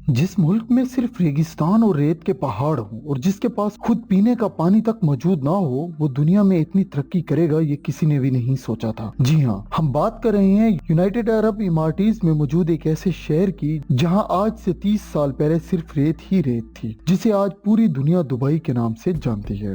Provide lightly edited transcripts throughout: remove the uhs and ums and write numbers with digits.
जिस मुल्क में सिर्फ रेगिस्तान और रेत के पहाड़ हों और जिसके पास खुद पीने का पानी तक मौजूद ना हो, वो दुनिया में इतनी तरक्की करेगा ये किसी ने भी नहीं सोचा था। जी हाँ, हम बात कर रहे हैं यूनाइटेड अरब इमारातीज में मौजूद एक ऐसे शहर की जहां आज से 30 साल पहले सिर्फ रेत ही रेत थी, जिसे आज पूरी दुनिया दुबई के नाम से जानती है।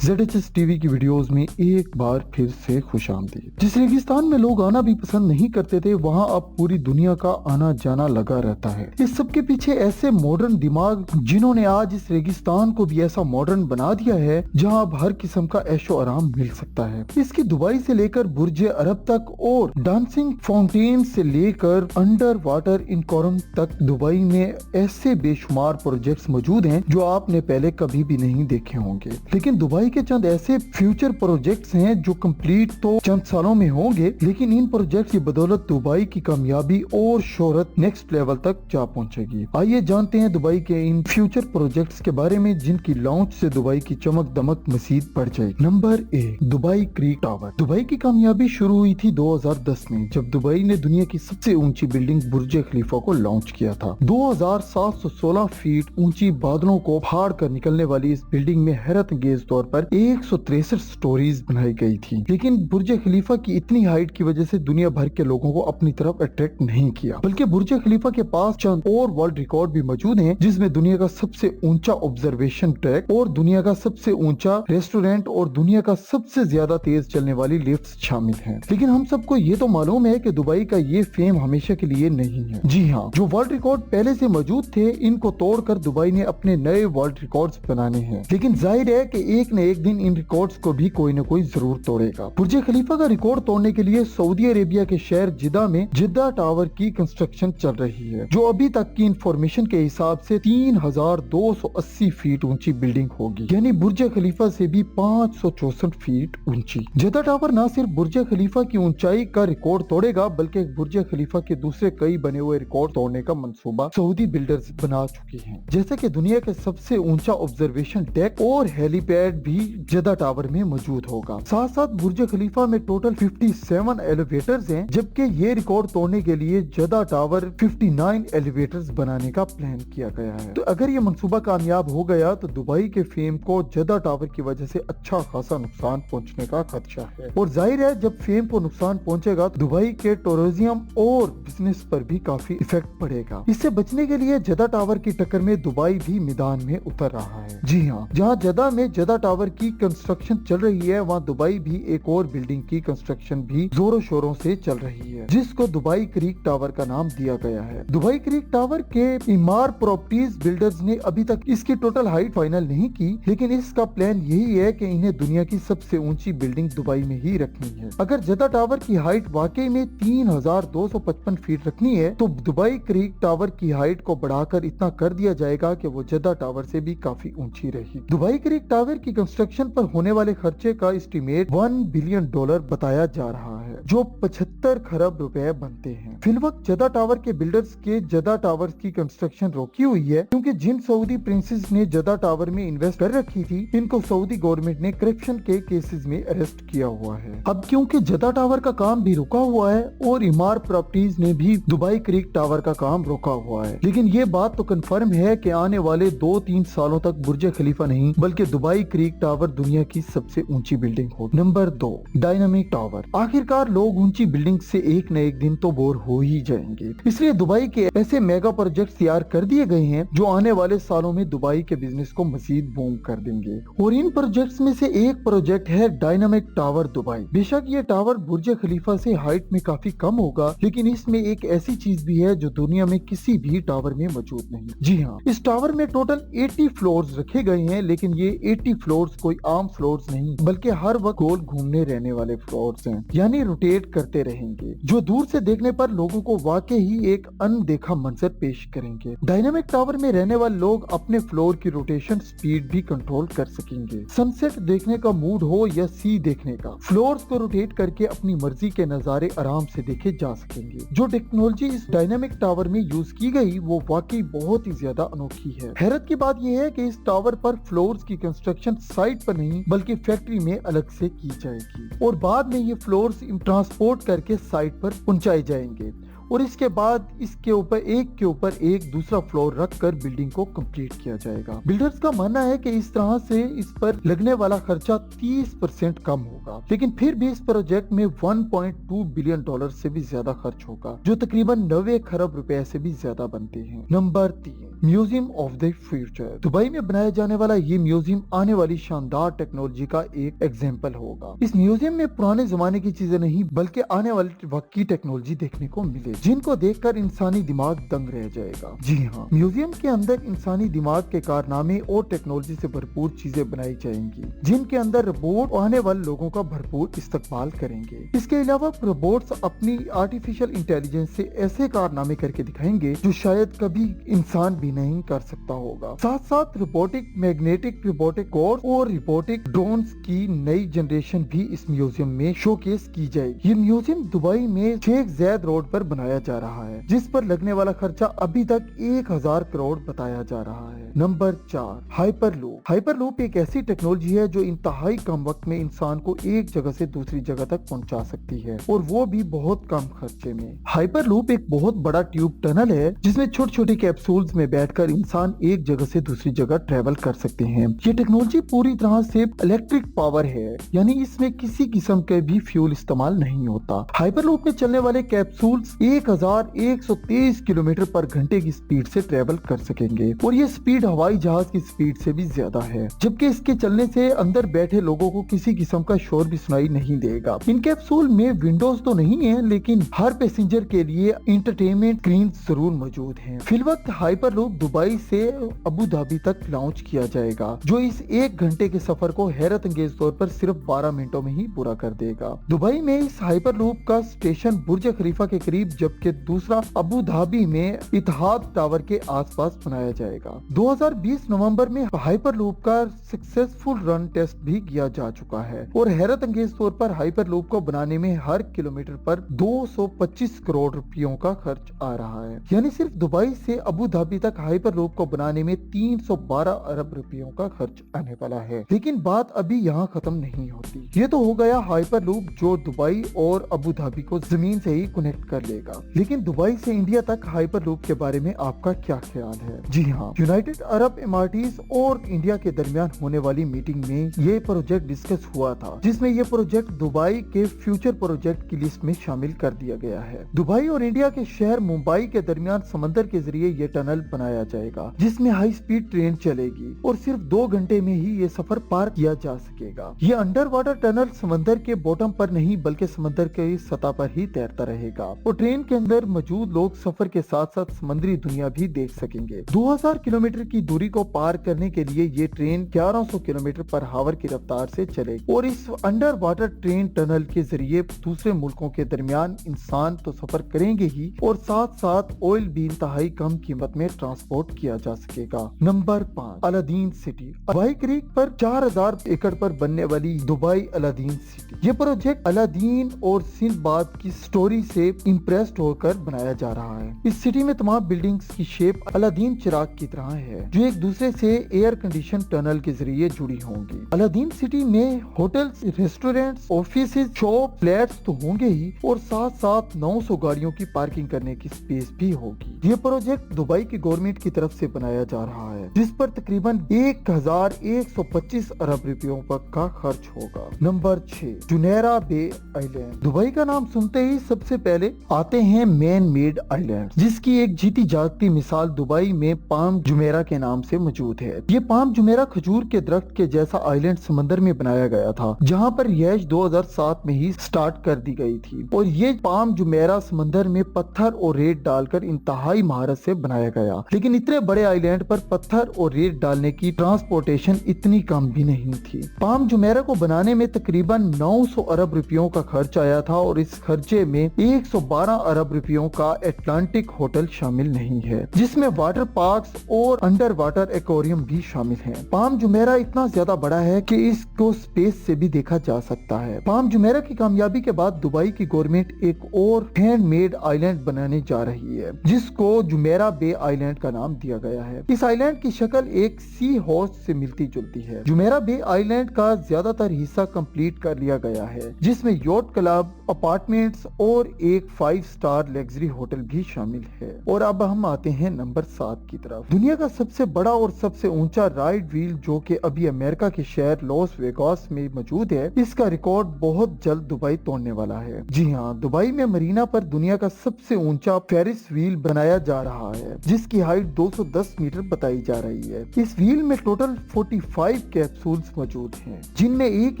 ZHS टीवी की वीडियोस में एक बार फिर से खुशामदीद। जिस रेगिस्तान में लोग आना भी पसंद नहीं करते थे, वहां अब पूरी दुनिया का आना जाना लगा रहता है। इस सब के पीछे ऐसे मॉडर्न दिमाग जिन्होंने आज इस रेगिस्तान को भी ऐसा मॉडर्न बना दिया है जहां अब हर किस्म का ऐशो आराम मिल सकता है। इसकी दुबई से लेकर बुर्ज अरब तक और डांसिंग फाउंटेन से लेकर अंडर वाटर इनकोरम तक दुबई में ऐसे बेशुमार प्रोजेक्ट्स मौजूद हैं जो आपने पहले कभी भी नहीं देखे होंगे। लेकिन दुबई के चंद ऐसे फ्यूचर प्रोजेक्ट्स हैं जो कंप्लीट तो चंद सालों में होंगे, लेकिन इन प्रोजेक्ट्स की बदौलत दुबई की कामयाबी और शोहरत नेक्स्ट लेवल तक जा पहुंचेगी। आइए जानते हैं दुबई के इन फ्यूचर प्रोजेक्ट्स के बारे में जिनकी लॉन्च से दुबई की चमक दमक मजीद बढ़ जाएगी। Number 1, Dubai creek tower. Dubai की कामयाबी शुरू हुई थी 2010 में, जब दुबई ने दुनिया की सबसे ऊंची बिल्डिंग बुर्ज खलीफा को लॉन्च किया था। 2716 फीट ऊंची बादलों को फाड़ कर निकलने वाली इस बिल्डिंग में हैरत अंगेज तौर पर 163 स्टोरीज बनाई गई थी, लेकिन बुर्ज खलीफा की इतनी हाइट की वजह से दुनिया भर के लोगों को अपनी तरफ अट्रैक्ट नहीं किया, बल्कि बुर्ज खलीफा के पास चंद और वर्ल्ड रिकॉर्ड भी मौजूद हैं, जिसमें दुनिया का सबसे ऊंचा ऑब्जर्वेशन ट्रैक और दुनिया का सबसे ऊंचा रेस्टोरेंट और दुनिया का सबसे ज्यादा तेज चलने वाली लिफ्ट शामिल हैं। लेकिन हम सबको ये तो मालूम है कि दुबई का ये फेम हमेशा के लिए नहीं है। जी हाँ, जो वर्ल्ड रिकॉर्ड पहले से मौजूद थे, इनको तोड़कर दुबई ने अपने नए वर्ल्ड रिकॉर्ड्स बनाने हैं। लेकिन जाहिर है कि एक न एक दिन इन रिकॉर्ड्स को भी कोई न कोई जरूर तोड़ेगा। बुर्ज खलीफा का रिकॉर्ड तोड़ने के लिए सऊदी अरेबिया के शहर जिद्दा में जिद्दा टावर की कंस्ट्रक्शन चल रही है, जो अभी तक की इंफॉर्मेशन के हिसाब से 3280 फीट ऊंची बिल्डिंग होगी, यानी बुर्ज खलीफा से भी 564 फीट ऊंची। जिद्दा टावर न सिर्फ बुर्ज खलीफा की ऊंचाई का रिकॉर्ड तोड़ेगा, बल्कि बुर्ज खलीफा के दूसरे कई बने हुए रिकॉर्ड तोड़ने का मंसूबा सऊदी बिल्डर्स बना चुके हैं, जैसे कि दुनिया के सबसे ऊंचा ऑब्जर्वेशन डेक और हेलीपैड भी जिद्दा टावर में मौजूद होगा। साथ साथ बुर्ज खलीफा में टोटल 57 एलिवेटर्स हैं, जबकि ये रिकॉर्ड तोड़ने के लिए जिद्दा टावर 59 एलिवेटर्स बनाने का प्लान किया गया है। तो अगर ये मंसूबा कामयाब हो गया तो दुबई के फेम को जिद्दा टावर की वजह से अच्छा खासा नुकसान पहुंचने का खदशा है, और जाहिर है जब फेम को नुकसान पहुंचेगा तो दुबई के टूरिज्म और बिजनेस पर भी काफी इफेक्ट पड़ेगा। इससे बचने के लिए जिद्दा टावर की टक्कर में दुबई भी मैदान में उतर रहा है। जी हाँ, जहाँ जिद्दा में जिद्दा टावर की कंस्ट्रक्शन चल रही है, वहाँ दुबई भी एक और बिल्डिंग की कंस्ट्रक्शन भी जोरों शोरों से चल रही है, जिसको दुबई क्रीक टावर का नाम दिया गया है। दुबई क्रीक टावर के इमार प्रॉपर्टीज बिल्डर्स ने अभी तक इसकी टोटल हाइट फाइनल नहीं की, लेकिन इसका प्लान यही है कि इन्हें दुनिया की सबसे ऊंची बिल्डिंग दुबई में ही रखनी है। अगर जिद्दा टावर की हाइट वाकई में 3255 फीट रखनी है, तो दुबई क्रीक टावर की हाइट को बढ़ाकर इतना कर दिया जाएगा कि वो जिद्दा टावर से भी काफी ऊंची रहेगी। दुबई क्रीक टावर की कंस्ट्रक्शन पर होने वाले खर्चे का एस्टीमेट $1 बिलियन बताया जा रहा है, जो 75 खरब रुपए बनते हैं। फिलवक्त जिद्दा टावर के बिल्डर्स के जिद्दा टावर की कंस्ट्रक्शन रोकी हुई है, क्योंकि जिन सऊदी प्रिंसेस ने जिद्दा टावर में इन्वेस्ट कर रखी थी, इनको सऊदी गवर्नमेंट ने करप्शन के केसेस में अरेस्ट किया हुआ है। अब क्योंकि जिद्दा टावर का काम भी रुका हुआ है और इमार प्रॉपर्टीज ने भी दुबई क्रीक टावर का काम रोका हुआ है, लेकिन ये बात तो कंफर्म है कि आने वाले 2-3 सालों तक बुर्ज खलीफा नहीं बल्कि दुबई क्रीक टावर दुनिया की सबसे ऊंची बिल्डिंग हो। Number 2, dynamic tower. आखिरकार लोग ऊंची बिल्डिंग से एक न एक दिन तो बोर हो ही जाएंगे, इसलिए दुबई के ऐसे मेगा प्रोजेक्ट तैयार कर दिए गए हैं जो आने वाले सालों में दुबई के बिजनेस को मजीद बूम कर देंगे। और इन प्रोजेक्ट्स में से एक प्रोजेक्ट है डायनामिक टावर दुबई। बेशक ये टावर बुर्ज खलीफा से हाइट में काफी कम होगा, लेकिन इसमें एक ऐसी चीज भी है जो दुनिया में किसी भी टावर में मौजूद नहीं। जी हाँ, इस टावर में टोटल 80 फ्लोर्स रखे गए हैं, लेकिन ये 80 फ्लोर्स कोई आम फ्लोर्स नहीं बल्कि हर वक्त गोल घूमने रहने वाले फ्लोर्स हैं, यानी रोटेट रोटेट करते रहेंगे, जो दूर से देखने पर लोगों को वाकई ही एक अनदेखा मंजर पेश करेंगे। डायनामिक टावर में रहने वाले लोग अपने फ्लोर की रोटेशन स्पीड भी कंट्रोल कर सकेंगे। सनसेट देखने का मूड हो या सी देखने का, फ्लोर्स को रोटेट करके अपनी मर्जी के नजारे आराम से देखे जा सकेंगे। जो टेक्नोलॉजी इस डायनामिक टावर में यूज की गई वो वाकई बहुत ही ज्यादा अनोखी है। हैरत की बात यह है कि इस टावर पर फ्लोर्स की कंस्ट्रक्शन साइट पर नहीं बल्कि फैक्ट्री में अलग से की जाएगी और बाद में ये फ्लोर्स ट्रांसपोर्ट करके साइट पर पहुंचाए जाएंगे और इसके बाद इसके ऊपर एक दूसरा फ्लोर रखकर बिल्डिंग को कंप्लीट किया जाएगा। बिल्डर्स का मानना है कि इस तरह से इस पर लगने वाला खर्चा 30% कम होगा, लेकिन फिर भी इस प्रोजेक्ट में 1.2 बिलियन डॉलर से भी ज्यादा खर्च होगा, जो तकरीबन 90 खरब रुपए से भी ज्यादा बनते हैं। Number 3, museum of the future. Dubai में बनाया जाने वाला ये म्यूजियम आने वाली शानदार टेक्नोलॉजी का एक एग्जाम्पल होगा। इस म्यूजियम में पुराने जमाने की चीजें नहीं बल्कि आने वाले वक्त की टेक्नोलॉजी देखने को मिलेगी, जिनको देखकर इंसानी दिमाग दंग रह जाएगा। जी हाँ, म्यूजियम के अंदर इंसानी दिमाग के कारनामे और टेक्नोलॉजी से भरपूर चीजें बनाई जाएंगी, जिनके अंदर रोबोट आने वाले लोगों का भरपूर इस्तेमाल करेंगे। इसके अलावा रोबोट्स अपनी आर्टिफिशियल इंटेलिजेंस से ऐसे कारनामे करके दिखाएंगे जो शायद कभी इंसान भी नहीं कर सकता होगा। साथ साथ रोबोटिक मैग्नेटिक रोबोटिक कोर्स और रोबोटिक ड्रोन्स की नई जनरेशन भी इस म्यूजियम में शोकेस की जाएगी। ये म्यूजियम दुबई में शेख ज़ायद रोड पर बनाया जा रहा है, जिस पर लगने वाला खर्चा अभी तक 1000 करोड़ बताया जा रहा है। Number 4, hyperloop. हाइपरलूप एक ऐसी टेक्नोलॉजी है जो इंतहाई कम वक्त में इंसान को एक जगह से दूसरी जगह तक पहुंचा सकती है और वो भी बहुत कम खर्चे में। हाइपरलूप एक बहुत बड़ा ट्यूब टनल है जिसमें छोटे छोटे कैप्सूल्स में बैठकर इंसान एक जगह से दूसरी जगह ट्रेवल कर सकते हैं। ये टेक्नोलॉजी पूरी तरह से इलेक्ट्रिक पावर है, यानी इसमें किसी किस्म के भी फ्यूल इस्तेमाल नहीं होता। हाइपरलूप में चलने वाले कैप्सूल्स 1123 किलोमीटर पर घंटे की स्पीड से ट्रेवल कर सकेंगे और ये स्पीड हवाई जहाज की स्पीड से भी ज्यादा है, जबकि इसके चलने से अंदर बैठे लोगों को किसी किस्म का शोर भी सुनाई नहीं देगा। इन कैप्सूल में विंडोज तो नहीं है, लेकिन हर पैसेंजर के लिए इंटरटेनमेंट स्क्रीन जरूर मौजूद है। फिलहाल हाइपरलूप दुबई से अबू धाबी तक लॉन्च किया जाएगा, जो इस 1 घंटे के सफर को हैरत अंगेज तौर पर सिर्फ 12 मिनटों में ही पूरा कर देगा। दुबई में इस हाइपरलूप का स्टेशन बुर्ज खलीफा के करीब, जबकि दूसरा अबू धाबी में इतिहाद टावर के आसपास बनाया जाएगा। 2020 नवंबर में हाइपरलूप का सक्सेसफुल रन टेस्ट भी किया जा चुका है और हैरत अंगेज तौर पर हाइपरलूप को बनाने में हर किलोमीटर पर 225 करोड़ रुपयों का खर्च आ रहा है, यानी सिर्फ दुबई से अबू धाबी तक हाइपरलूप को बनाने में 312 अरब रुपयों का खर्च आने वाला है। लेकिन बात अभी यहाँ खत्म नहीं होती। ये तो हो गया हाइपरलूप जो दुबई और अबू धाबी को जमीन से ही कनेक्ट कर लेगा, लेकिन दुबई से इंडिया तक हाइपरलूप के बारे में आपका क्या ख्याल है? जी हाँ, यूनाइटेड अरब इमारातीज और इंडिया के दरमियान होने वाली मीटिंग में ये प्रोजेक्ट डिस्कस हुआ था, जिसमें ये प्रोजेक्ट दुबई के फ्यूचर प्रोजेक्ट की लिस्ट में शामिल कर दिया गया है। दुबई और इंडिया के शहर मुंबई के दरमियान समंदर के जरिए ये टनल बनाया जाएगा, जिसमें हाई स्पीड ट्रेन चलेगी और सिर्फ 2 घंटे में ही ये सफर पार किया जा सकेगा। ये अंडर वाटर टनल समंदर के बॉटम पर नहीं बल्कि समंदर के सतह पर ही तैरता रहेगा और ट्रेन के अंदर मौजूद लोग सफर के साथ साथ समुद्री दुनिया भी देख सकेंगे। 2000 किलोमीटर की दूरी को पार करने के लिए ये ट्रेन 1100 किलोमीटर पर आवर की रफ्तार से चलेगी और इस अंडर वाटर ट्रेन टनल के जरिए दूसरे मुल्कों के दरमियान इंसान तो सफर करेंगे ही और साथ साथ ऑयल भी इंतहाई कम कीमत में ट्रांसपोर्ट किया जा सकेगा। Number 5, Aladdin city. Dubai creek पर 4000 एकड़ पर बनने वाली दुबई अलादीन सिटी। ये प्रोजेक्ट अलादीन और सिंदबाद की स्टोरी से इम्प्रेस्ड होकर बनाया जा रहा है। इस सिटी में तमाम बिल्डिंग्स की शेप अलादीन चिराग की तरह है, जो एक दूसरे से एयर कंडीशन टनल के जरिए जुड़ी होंगी। अलादीन सिटी में hotels, restaurants, offices, shop, flats तो होंगे ही और साथ साथ 900 गाड़ियों की पार्किंग करने की स्पेस भी होगी। ये प्रोजेक्ट दुबई की गवर्नमेंट की तरफ से बनाया जा रहा है, जिस पर तकरीबन 1125 अरब रुपयों का खर्च होगा। नंबर 6, जुनैरा बे आइलैंड। दुबई का नाम सुनते ही सबसे पहले आते आते हैं मैन मेड आइलैंड, जिसकी एक जीती जागती मिसाल दुबई में पाम जुमेरा के नाम से मौजूद है। ये पाम जुमेरा खजूर के दरख्त के जैसा आइलैंड समंदर में बनाया गया था, जहां पर रिहाइश 2007 में ही स्टार्ट कर दी गई थी। और ये पाम जुमेरा समंदर में पत्थर और रेत डालकर इंतहाई महारत से बनाया गया। लेकिन इतने बड़े आइलैंड पर पत्थर और रेत डालने की ट्रांसपोर्टेशन इतनी कम भी नहीं थी। पाम जुमेरा को बनाने में तकरीबन 900 अरब रुपयों का खर्च आया था और इस खर्चे में 112 अरब रुपयों का एटलांटिक होटल शामिल नहीं है, जिसमें वाटर पार्क्स और अंडर वाटर एक्वेरियम भी शामिल हैं। पाम जुमेरा इतना ज्यादा बड़ा है कि इसको स्पेस से भी देखा जा सकता है। पाम जुमेरा की कामयाबी के बाद दुबई की गवर्नमेंट एक और हैंडमेड आइलैंड बनाने जा रही है, जिसको जुमेरा बे आइलैंड का नाम दिया गया है। इस आइलैंड की शक्ल एक सी हॉर्स से मिलती जुलती है। जुमेरा बे आइलैंड का ज्यादातर हिस्सा कंप्लीट कर लिया गया है, जिसमें यॉट क्लब, अपार्टमेंट्स और एक 5 स्टार लग्जरी होटल भी शामिल है। और अब हम आते हैं नंबर 7 की तरफ। दुनिया का सबसे बड़ा और सबसे ऊंचा राइड व्हील, जो कि अभी अमेरिका के शहर लॉस वेगास में मौजूद है, इसका रिकॉर्ड बहुत जल्द दुबई तोड़ने वाला है। जी हाँ, दुबई में मरीना पर दुनिया का सबसे ऊंचा फेरिस व्हील बनाया जा रहा है, जिसकी हाइट 210 मीटर बताई जा रही है। इस व्हील में टोटल 45 कैप्सूल्स मौजूद हैं, जिनमें एक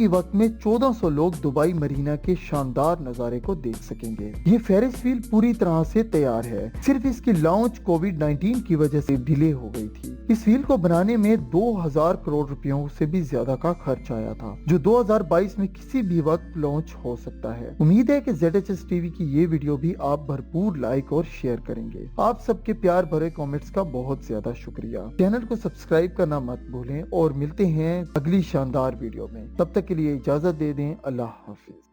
ही वक्त में 1400 लोग दुबई मरीना के शानदार नजारे को देख सकेंगे। ये फेरिस व्हील पूरी तरह से तैयार है, सिर्फ इसकी लॉन्च कोविड-19 की वजह से डिले हो गई थी। इस व्हील को बनाने में 2000 करोड़ रुपयों से भी ज्यादा का खर्च आया था, जो 2022 में किसी भी वक्त लॉन्च हो सकता है। उम्मीद है कि ZHS टीवी की ये वीडियो भी आप भरपूर लाइक और शेयर करेंगे। आप सबके प्यार भरे कमेंट्स का बहुत ज्यादा शुक्रिया। चैनल को सब्सक्राइब करना मत भूलें और मिलते हैं अगली शानदार वीडियो में। तब तक के लिए इजाजत दे दें। अल्लाह हाफिज।